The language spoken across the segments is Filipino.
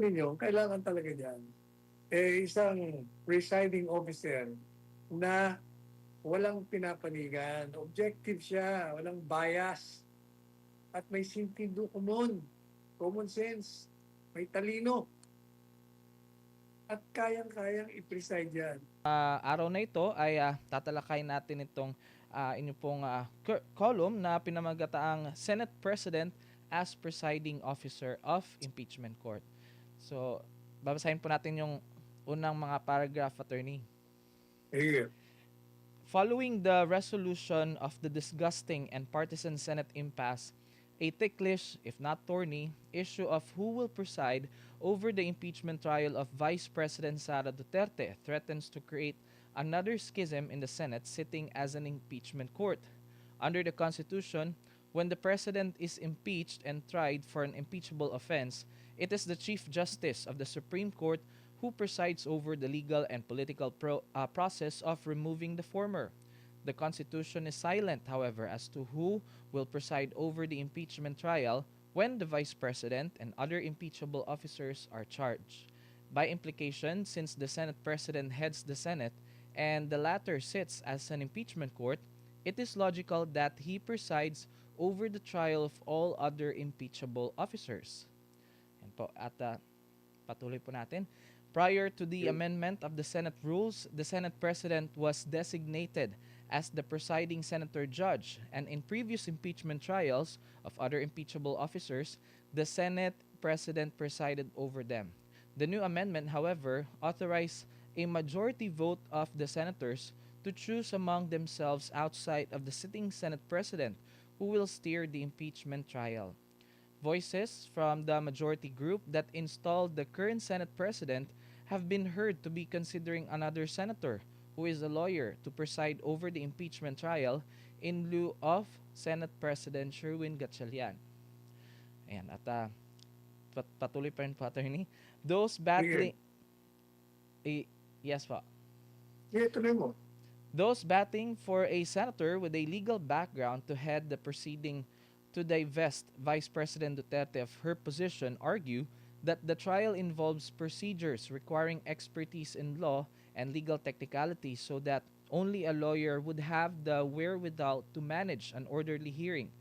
ninyo, kailangan talaga diyan, isang presiding officer na walang pinapanigan, objective siya, walang bias, at may sentido komon, common sense, may talino, at kayang-kayang i-preside yan. Araw na ito ay tatalakay natin itong inyo pong column na pinamagataang Senate President as Presiding Officer of Impeachment Court. So, babasahin po natin yung unang mga paragraph, attorney. Sige. Following the resolution of the disgusting and partisan Senate impasse, a ticklish, if not thorny, issue of who will preside over the impeachment trial of Vice President Sara Duterte threatens to create another schism in the Senate sitting as an impeachment court. Under the Constitution, when the President is impeached and tried for an impeachable offense, it is the Chief Justice of the Supreme Court who presides over the legal and political process of removing the former. The Constitution is silent, however, as to who will preside over the impeachment trial when the Vice President and other impeachable officers are charged. By implication, since the Senate President heads the Senate and the latter sits as an impeachment court, it is logical that he presides over the trial of all other impeachable officers. Yan po, at patuloy po natin. Prior to the amendment of the Senate rules, the Senate President was designated as the presiding senator judge, and in previous impeachment trials of other impeachable officers, the Senate President presided over them. The new amendment, however, authorized a majority vote of the senators to choose among themselves outside of the sitting Senate President who will steer the impeachment trial. Voices from the majority group that installed the current Senate President have been heard to be considering another senator who is a lawyer to preside over the impeachment trial in lieu of Senate President Sherwin Gatchalian. Ayan, at patuloy pa rin po, attorney. Those battling... yes po. Sige, tuloy mo. Those batting for a senator with a legal background to head the proceeding to divest Vice President Duterte of her position argue that the trial involves procedures requiring expertise in law and legal technicalities so that only a lawyer would have the wherewithal to manage an orderly hearing.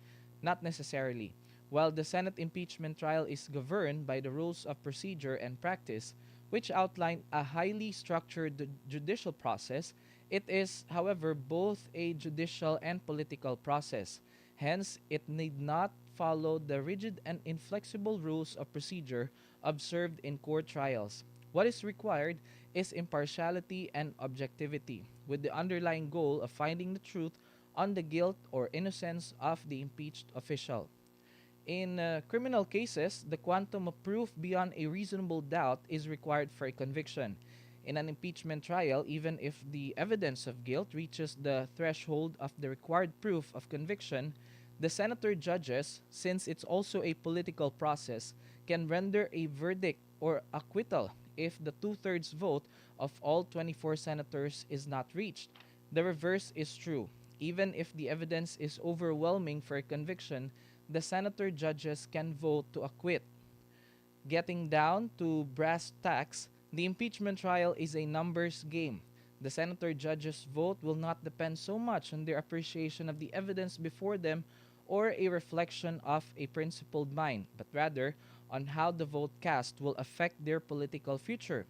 Not necessarily. While the Senate impeachment trial is governed by the rules of procedure and practice, which outline a highly structured judicial process, it is, however, both a judicial and political process. Hence, it need not follow the rigid and inflexible rules of procedure observed in court trials. What is required is impartiality and objectivity, with the underlying goal of finding the truth on the guilt or innocence of the impeached official. In criminal cases, the quantum of proof beyond a reasonable doubt is required for a conviction. In an impeachment trial, even if the evidence of guilt reaches the threshold of the required proof of conviction, the senator judges, since it's also a political process, can render a verdict or acquittal if the two-thirds vote of all 24 senators is not reached. The reverse is true. Even if the evidence is overwhelming for a conviction, the senator judges can vote to acquit. Getting down to brass tacks, the impeachment trial is a numbers game. The senator judges' vote will not depend so much on their appreciation of the evidence before them or a reflection of a principled mind, but rather on how the vote cast will affect their political future.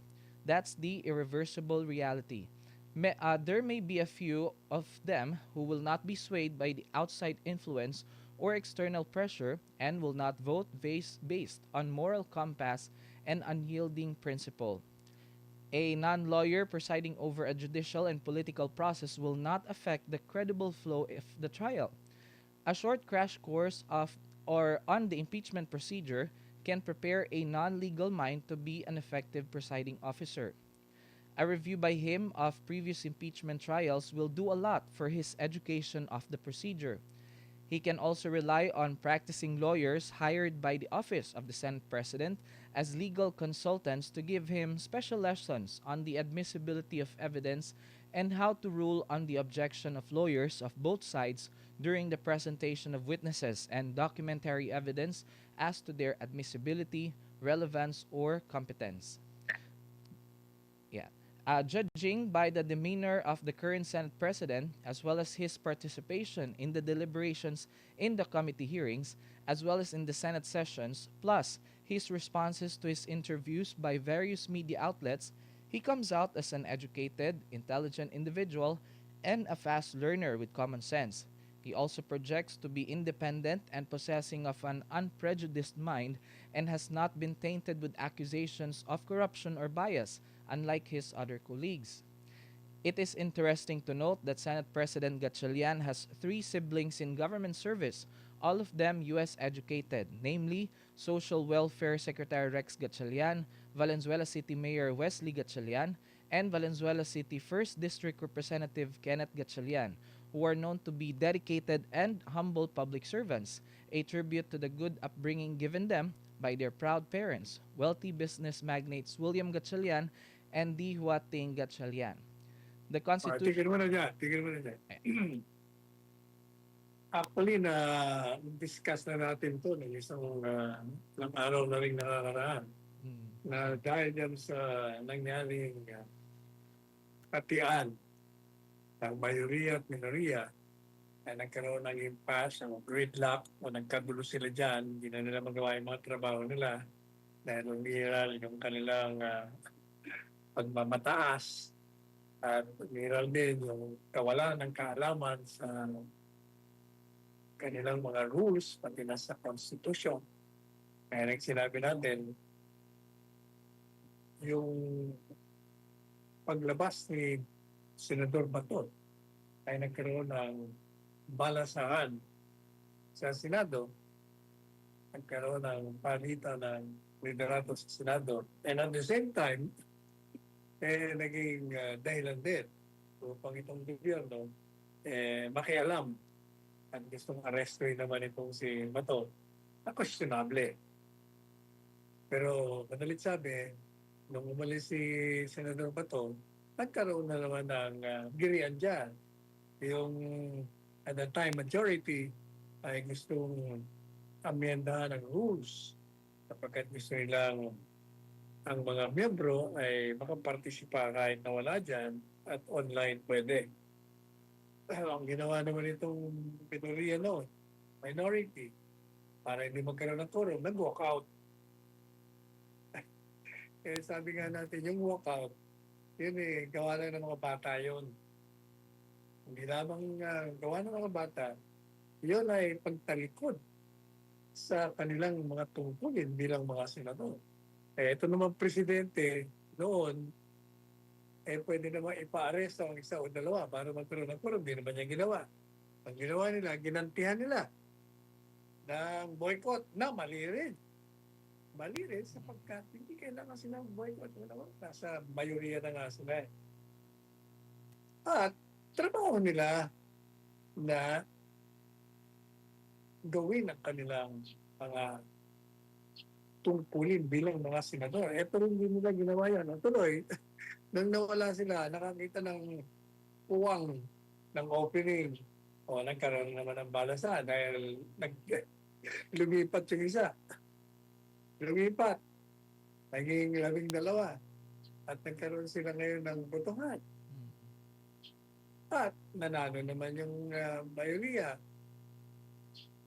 That's the irreversible reality. There may be a few of them who will not be swayed by the outside influence or external pressure and will not vote based on moral compass and unyielding principle. A non-lawyer presiding over a judicial and political process will not affect the credible flow of the trial. A short crash course of or on the impeachment procedure can prepare a non-legal mind to be an effective presiding officer. A review by him of previous impeachment trials will do a lot for his education of the procedure. He can also rely on practicing lawyers hired by the office of the Senate President as legal consultants to give him special lessons on the admissibility of evidence and how to rule on the objection of lawyers of both sides during the presentation of witnesses and documentary evidence as to their admissibility, relevance, or competence. Yeah. Judging by the demeanor of the current Senate President, as well as his participation in the deliberations in the committee hearings, as well as in the Senate sessions, plus his responses to his interviews by various media outlets, he comes out as an educated, intelligent individual and a fast learner with common sense. He also projects to be independent and possessing of an unprejudiced mind and has not been tainted with accusations of corruption or bias, unlike his other colleagues. It is interesting to note that Senate President Gatchalian has three siblings in government service, all of them U.S. educated, namely Social Welfare Secretary Rex Gatchalian, Valenzuela City Mayor Wesley Gatchalian, and Valenzuela City 1st District Representative Kenneth Gatchalian, who are known to be dedicated and humble public servants, a tribute to the good upbringing given them by their proud parents, wealthy business magnates William Gatchalian and Di Huating Gatchalian. The Constitution. Tigil mo na dyan. Tigil mo na dyan. Actually, discuss na natin to ng isang ng araw na rin nakakaraan na dahil dyan sa nangyaring patian ng mayoriya at minoriya ay nagkaroon ng impasse, ng gridlock o nagkagulo sila dyan, hindi na nila magawa yung mga trabaho nila dahil umiiral yung kanilang pagmamataas at umiiral din yung kawalan ng kaalaman sa kanilang mga rules, pati na sa Constitution. Kaya sinabi natin, yung paglabas ni Senador Bato ay nagkaroon ng balasahan sa Senado, nagkaroon ng palitan ng liderato sa Senado. And at the same time, naging dahilan din upang itong gobyerno makialam at gustong arrestuin naman itong si Bato na questionable. Pero madalit sabi, nung umalis si Senador Bato, nagkaroon na naman ng girian dyan. Yung at the time majority ay gustong amyendahan ng rules sapagkat gusto nilang ang mga miyembro ay makapartisipa kahit na wala dyan at online pwede. Ang ginawa naman itong minoriya noon, minority, para hindi magkaroon ng quorum, nag-walk out. Eh, sabi nga natin, yung walk out, yun gawa lang ng mga bata yun. Hindi lamang gawa ng mga bata, yun ay pagtalikod sa kanilang mga tungkulin bilang mga senador. Eh, ito naman presidente noon, pwede naman ipa-arresto ang isa o dalawa para magkaroon ng quorum. Hindi naman niya ginawa. Ang ginawa nila, ginantihan nila ng boycott na mali rin. Mali rin sapagkat hindi kailangan silang boycott. Nasa mayoriya na nga sila. At trabaho nila na gawin ang kanilang mga tungkulin bilang mga senador. Pero hindi nila ginawa yan. Tuloy, nang nawala sila, nakakita ng puwang ng opening o nagkaroon naman ng balasan dahil lumipat yung isa. Lumipat. Naging 12. At nagkaroon sila ngayon ng botohan. At nanalo naman yung mayoriya.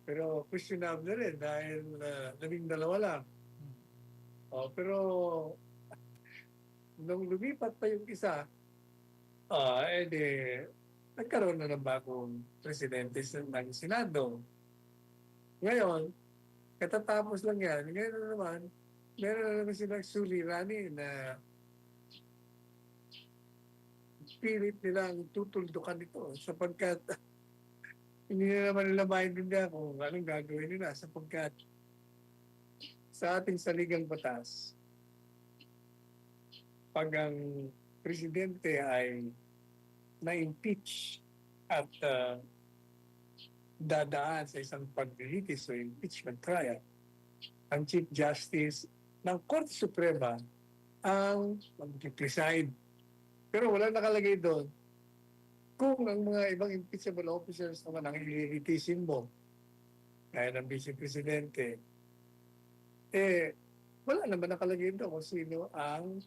Pero questionable na rin dahil 12 lang. Pero nung lumipat pa yung isa, nagkaroon na ng bagong presidente ng Senado. Ngayon, katatapos lang yan, ngayon na naman, meron na naman silang suliranin na pilit nilang tutuldukan ito sapagkat hindi na naman nila maintindihan kung anong gagawin nila sapagkat sa ating saligang batas, pag ang presidente ay na-impeach at dadaan sa isang paglilitis o impeachment trial, ang Chief Justice ng Korte Suprema ang mag-preside. Pero wala nakalagay doon kung ang mga ibang impeachable officers naman ang ililitisin mo, kaya ng Vice Presidente, wala naman nakalagay doon kung sino ang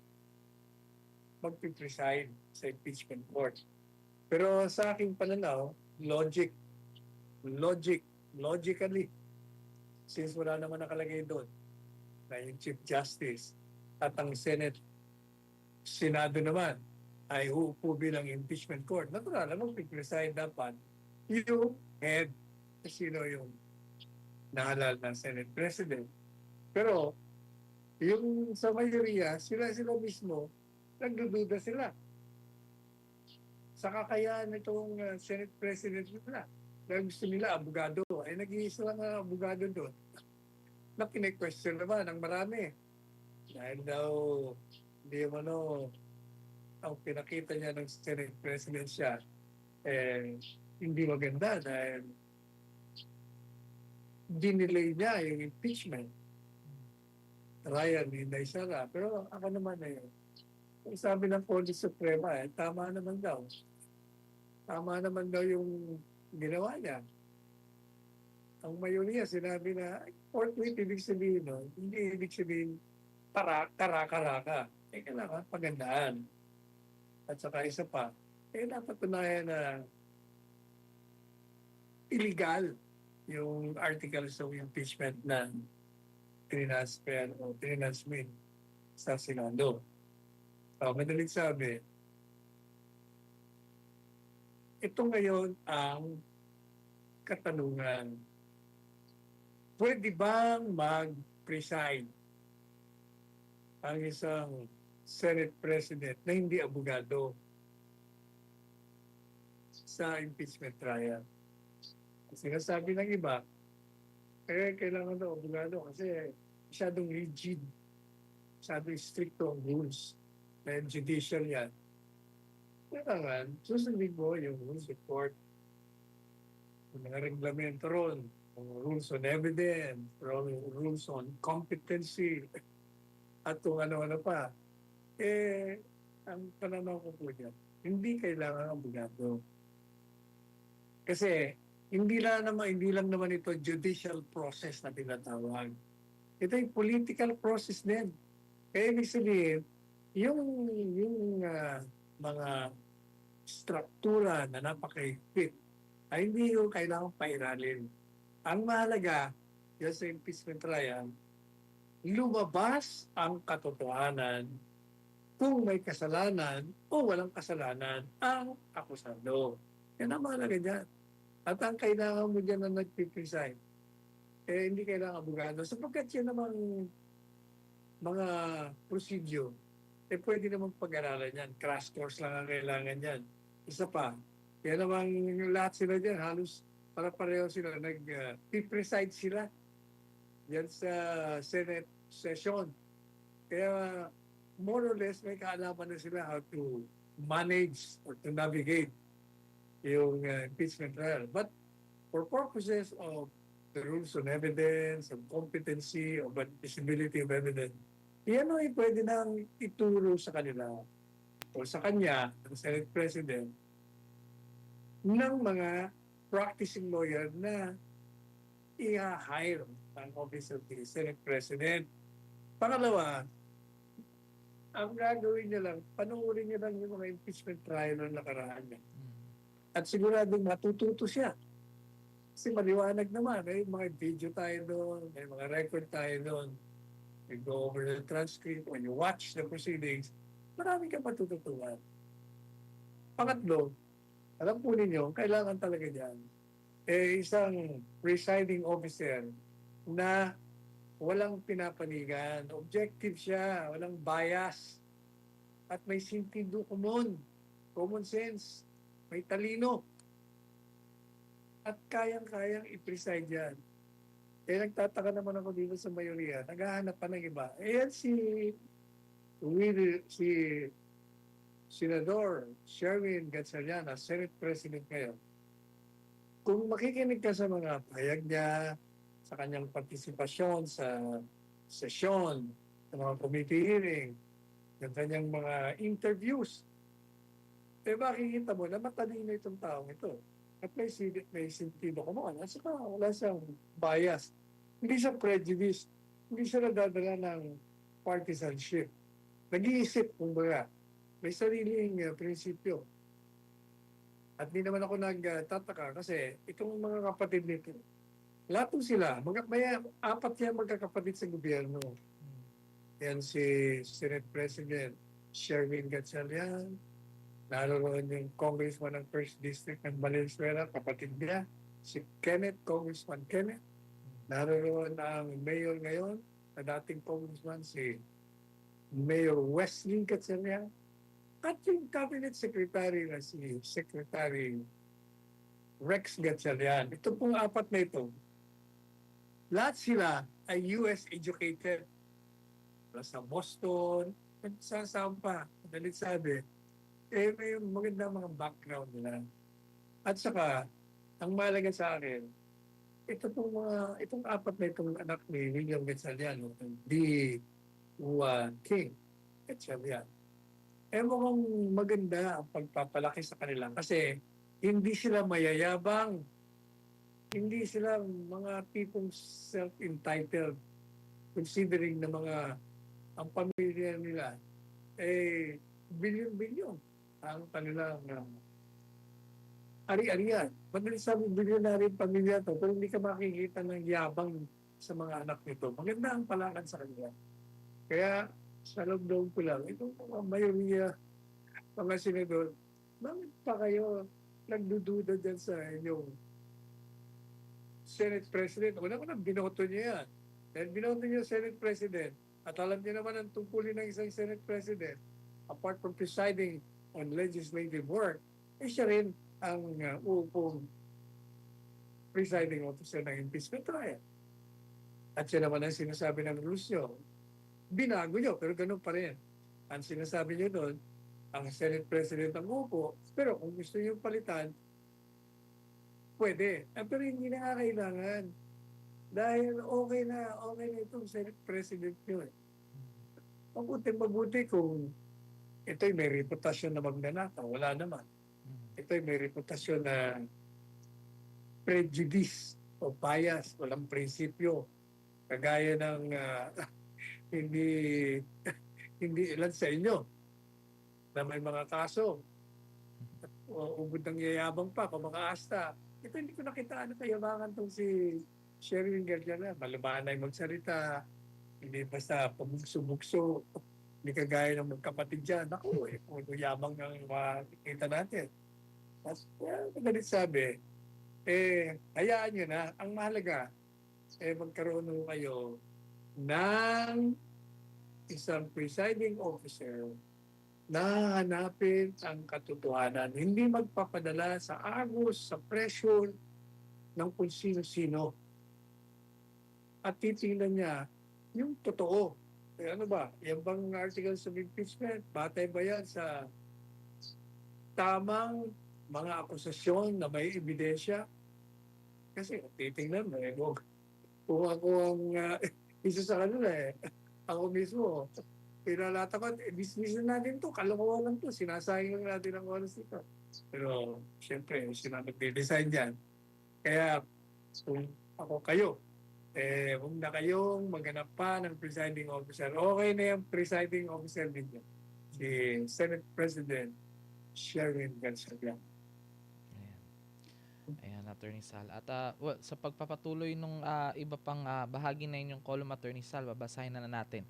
magpipreside sa impeachment court. Pero sa aking pananaw, logically, since wala naman nakalagay doon na yung Chief Justice at ang Senado naman ay uupo bilang impeachment court, natural na magpipreside dapat yung head, sino yung nahalal ng Senate President. Pero yung sa mayoriya, sila mismo, nagdududa sila sa kakayaan nitong Senate President nila. Dahil gusto nila, abogado. Ay nag-iisa lang ang abogado doon na kine-question naman ng marami. Dahil daw, hindi ang pinakita niya ng Senate President siya, hindi maganda dahil dinelay niya yung impeachment. Ryan, hindi Sara. Pero ako naman yung sabi ng Korte Suprema, tama naman daw. Tama naman daw yung ginawa niya. Ang mayoriya sinabi na, forthwith, ibig sabihin, no? Hindi ibig sabihin, karaka. Kailangan pagandaan. At saka isa pa, dapat tunayan na illegal yung articles of impeachment na tinransmit sa Senado. Madaling sabi, ito ngayon ang katanungan. Pwede bang mag-preside ang isang Senate President na hindi abogado sa impeachment trial? Sinasabi ng iba, kailangan daw abogado kasi masyadong rigid, masyadong stricto ang rules dahil judicial yan. Kailangan, susundin mo yung rules of court, yung mga reglamento ron, yung rules on evidence, rules on competency, at kung ano-ano pa. Ang pananaw ko po dyan, hindi kailangan abogado. Kasi, hindi lang naman ito judicial process na tinatawag. Ito yung political process din. Kaya ibig sabihin, yung mga struktura na napaka-higpit ay hindi yung kailangan pairalin. Ang mahalaga, yung sa impeachment trial, lumabas ang katotohanan kung may kasalanan o walang kasalanan ang akusado. Yan ang mahalaga dyan. At ang kailangan mo dyan na nagpipreside, hindi kailangan abogado. Sapagkat yan namang mga procedure, pwede namang pag-aralan yan. Crash course lang ang kailangan yan. Isa pa, yan namang lahat sila dyan, halos para pareho sila, nag-preside sila yan sa Senate session. Kaya more or less may kaalaman na sila how to manage or to navigate yung impeachment trial. But for purposes of the rules on evidence, of competency, of admissibility of evidence, yan ay pwede nang ituro sa kanila o sa kanya, ang Senate President, ng mga practicing lawyer na i-hire ang Office of the Senate President. Pangalawa, ang gagawin niya lang, panuorin niya lang yung mga impeachment trial na nakaraan niya. At siguradong matututo siya. Kasi maliwanag naman, may mga video tayo doon, may mga record tayo doon. You go over the transcript, when you watch the proceedings, marami kang matututunan. Pangatlo, alam po ninyo, kailangan talaga dyan, isang presiding officer na walang pinapanigan, objective siya, walang bias, at may sentido common sense, may talino, at kayang-kayang i-preside yan. Nagtataka naman ako dito sa mayoriya, naghahanap pa ng iba. Yan si Senador Sherwin Gatchalian, Senate President ngayon. Kung makikinig ka sa mga pahayag niya, sa kanyang partisipasyon sa sesyon, sa mga committee hearing, ng kanyang mga interviews, makikita mo na matalino itong taong ito. At may sentido kumuha. At saka wala siyang bias. Hindi siya prejudice. hindi siya nadadala ng partisanship. Nag-iisip, kumbaga, may sariling prinsipyo. At di naman ako nagtataka kasi itong mga kapatid nito, lahat po sila, may apat yan magkakapatid sa gobyerno. Yan si Senate President Sherwin Gatchalian, naroon yung Congressman ng First District ng Valenzuela, kapatid niya, si Kenneth, Congressman Kenneth. Naroon ang mayor ngayon, na dating congressman, si Mayor Wesley Gatchalian. At yung cabinet secretary na si Secretary Rex Gatchalian. Ito pong apat na ito, lahat sila ay US educated. Sa Boston, nagsasama pa, madalit sabi, may magandang mga background nila. At saka, ang mahalaga sa akin, itong apat na itong anak ni William Gatchalian, di King Gatchalian. Mukhang maganda ang pagpapalaki sa kanila kasi hindi sila mayayabang, hindi sila mga tipong self-entitled, considering na mga ang pamilya nila bilyon-bilyon ang kanilang ari-arian. Madaling sabi, bilyonary pamilya to, pero hindi ka makikita ng yabang sa mga anak nito. Maganda ang palakad sa kanila. Kaya, sa loob ko lang, itong mga mayoriya, mga senador, bakit pa kayo nagdududa dyan sa inyong Senate President? Una-una, binoto niya yan. Dahil binoto niya Senate President, at alam niyo naman ang tungkulin ng isang Senate President, apart from presiding on legislative work, siya rin ang uupong presiding officer ng impeachment trial. At siya naman ang sinasabi ng rules nyo. Binago nyo, pero ganun pa rin. Ang sinasabi nyo doon, ang Senate President ang uupo, pero kung gusto nyo palitan, pwede. Pero hindi na kailangan. Dahil okay na itong Senate President nyo. Mabuti kung ito'y may reputasyon na magnanakaw. Wala naman. Ito'y may reputasyon na prejudice o bias, walang prinsipyo. Kagaya ng hindi ilan sa inyo na may mga kaso o ubod ng yayabang pa, kumakaasta. Ito hindi ko nakita kayabangan tong si Sherwin Gatchalian. Malumanay magsalita, hindi basta pabugso-bugso, hindi kagaya ng magkapatid dyan. Naku, puno yabang ng makikita natin. Tapos, madalit sabi, hayaan nyo na. Ang mahalaga, magkaroon nyo kayo ng isang presiding officer na hanapin ang katotohanan. Hindi magpapadala sa agos, sa pressure ng kung sino-sino. At titingnan niya yung totoo. Ano ba? Yan bang articles of impeachment? Batay ba yan sa tamang mga akusasyon na may ebidensya? Kasi titingnan mo, kung ako ang isa sa kanila ako mismo, pinalata ko, dismissin natin to, kalokohan lang to, sinasayang lang natin ang oras nito. Pero, siyempre, sila nag-design yan. Kaya, kung ako kayo, huwag na kayong maghanap pa ng presiding officer. Okay na yung presiding officer ninyo. Si Senate President Sherwin Gatchalian. Ayan, Attorney Sal. At sa pagpapatuloy nung iba pang bahagi na inyong column, Attorney Sal, babasahin na natin.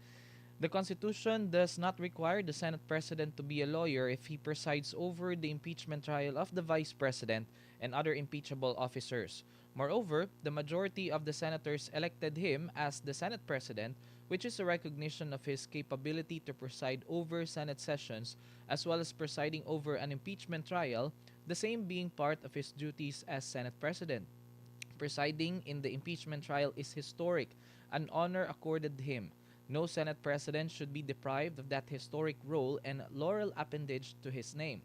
The Constitution does not require the Senate President to be a lawyer if he presides over the impeachment trial of the Vice President and other impeachable officers. Moreover, the majority of the senators elected him as the Senate President, which is a recognition of his capability to preside over Senate sessions as well as presiding over an impeachment trial, the same being part of his duties as Senate President. Presiding in the impeachment trial is historic, an honor accorded him. No Senate President should be deprived of that historic role and laurel appendage to his name.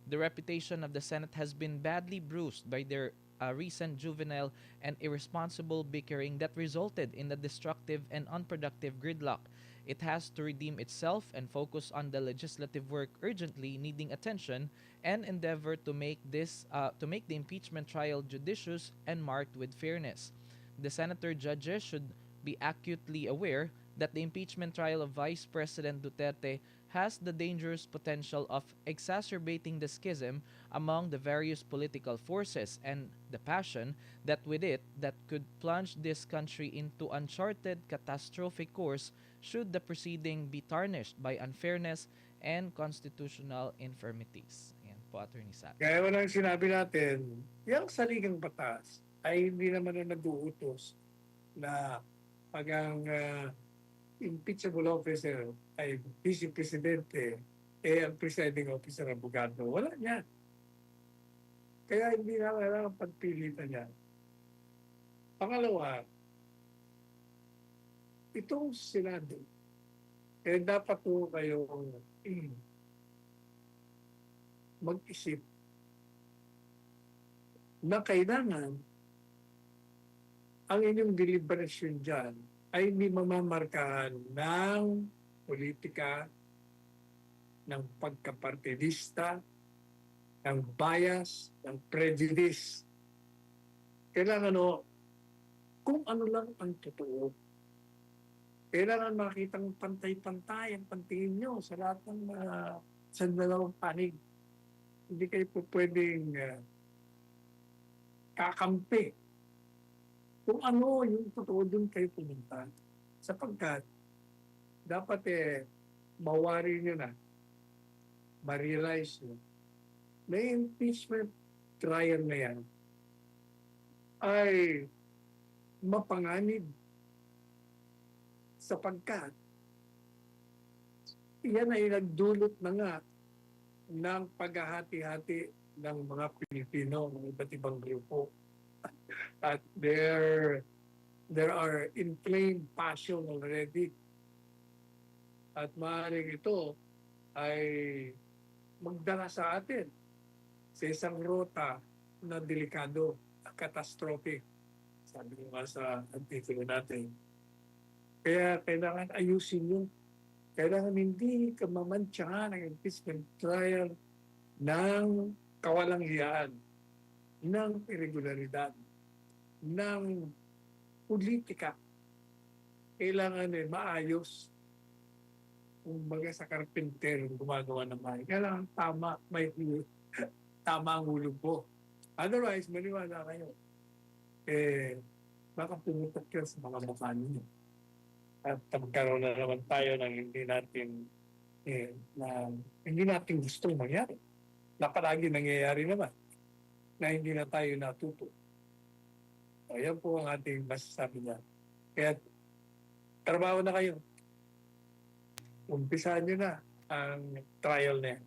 The reputation of the Senate has been badly bruised by their recent juvenile and irresponsible bickering that resulted in the destructive and unproductive gridlock. It has to redeem itself and focus on the legislative work urgently needing attention and endeavor to make the impeachment trial judicious and marked with fairness. The senator judges should be acutely aware that the impeachment trial of Vice President Duterte has the dangerous potential of exacerbating the schism among the various political forces and the passion that with it that could plunge this country into uncharted catastrophic course should the proceeding be tarnished by unfairness and constitutional infirmities. Ayan po, Attorney Sat. Gaya mo lang sinabi natin, yung saligang batas ay hindi naman na nag-uutos na pag ang impeachable officer ay vice presidente, ang presiding officer abogado. Wala niya. Kaya hindi na kailangan pagpilitan niya. Pangalawa, itong Senado, dapat po kayo mag-isip na kailangan ang inyong deliberation dyan ay hindi mamamarkahan ng politika, ng pagkapartidista, ng bias, ng prejudice. Kailangan kung ano lang ang totoo. Kailangan makitang pantay-pantay ang pantingin nyo sa lahat ng sa dalawang panig. Hindi kayo po pwedeng kakampi. Kung ano yung totoo, doon kayo pumunta. Sapagkat dapat mawari nyo na, ma-realize nyo na yung impeachment trial na yan ay mapanganib sapagkat yan ay nagdulot na nga ng paghahati-hati ng mga Pilipino ng iba't ibang grupo. At there are inflamed passion already. At maaaring ito ay magdala sa atin sa isang rota na delikado, catastrophic. Sabi ko nga sa artikulo natin. Kaya kailangan ayusin yun. Kailangan hindi ka mamantsahan ng impeachment trial ng kawalang-hiyaan, ng irregularidad, ng politika. Kailangan maayos. Kung baga sa karpintero gumagawa ng bahay. Kailangan tama, tama ang hulog po. Otherwise, maniwala kayo. Baka pumutok yan sa mga mukha ninyo. At magkaroon na naman tayo ng hindi natin gusto mangyari. Na palagi nangyayari naman na hindi na tayo natuto. Ayan po ang ating masasabi niya. Kaya trabaho na kayo. Umpisahan nyo na ang trial na yan.